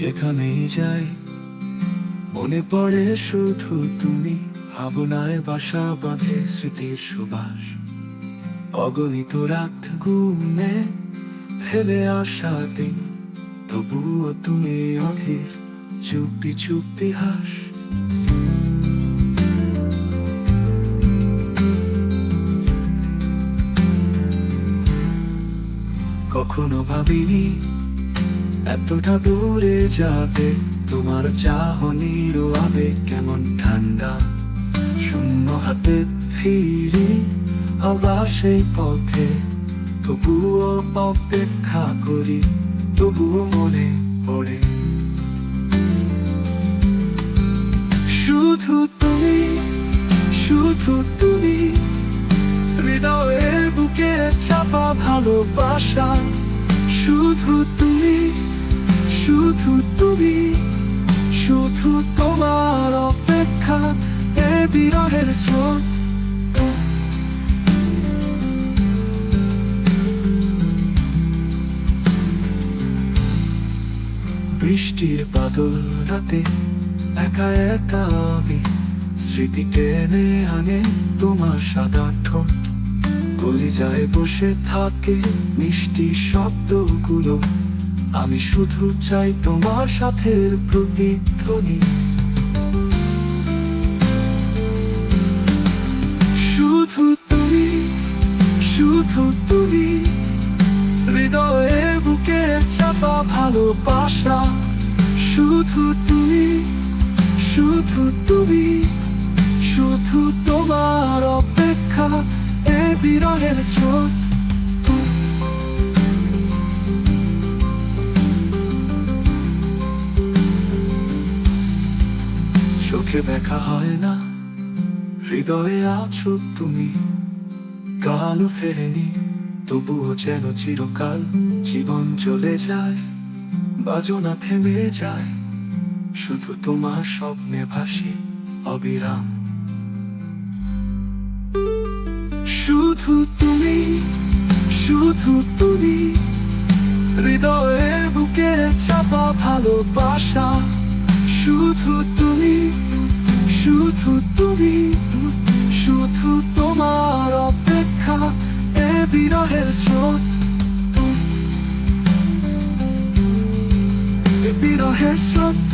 যেখানেই যাই মনে পড়ে শুধু তুমি, ভাবনায় বাসা বাঁধে স্মৃতির সুবাস। অগণিত রাত ঘুমে ফেলে আসা দিন, তবুও তুমি অধীর চুপি চুপি হাস। কখনো ভাবিনি এতটা দূরে যাবে, তোমার চাহনির আবেগ কেমন ঠান্ডা। শূন্য হাতে ফিরি আবার সেই পথে, তবুও অপেক্ষা করি, তবুও মনে পড়ে শুধু তুমি, শুধু তুমি। হৃদয়ের বুকে চাপা ভালোবাসা, শুধু তুমি, শুধু তুমি। শুধু তোমার অপেক্ষা এ বিরহের স্রোত। বৃষ্টির বাদল রাতে একা একা আমি, স্মৃতি টেনে আনে তোমার সাদা ঠোঁট। কলিজায় বসে থাকে মিষ্টি শব্দগুলো, আমি শুধু চাই তোমার সাথে প্রতিধ্বনি। শুধু তুমি, শুধু তুমি। হৃদয়ের বুকে চাপা ভালোবাসা, শুধু তুমি, শুধু তুমি। শুধু তোমার অপেক্ষা এ বিরহের স্রোত। চোখে দেখা হয় না, হৃদয়ে আছো তুমি। কালও ফেরেনি, তবুও যেন চিরকাল। জীবন চলে যায়, বাজনা থেমে যায়, শুধু তোমার স্বপ্নে ভাসি অবিরাম। শুধু তুমি, শুধু তুমি। হৃদয়ের বুকে চাপা ভালোবাসা, শুধু তুমি, শুধু তুমি। শুধু তোমার অপেক্ষা এ বিরহের স্রোত। বিরহের স্রোত।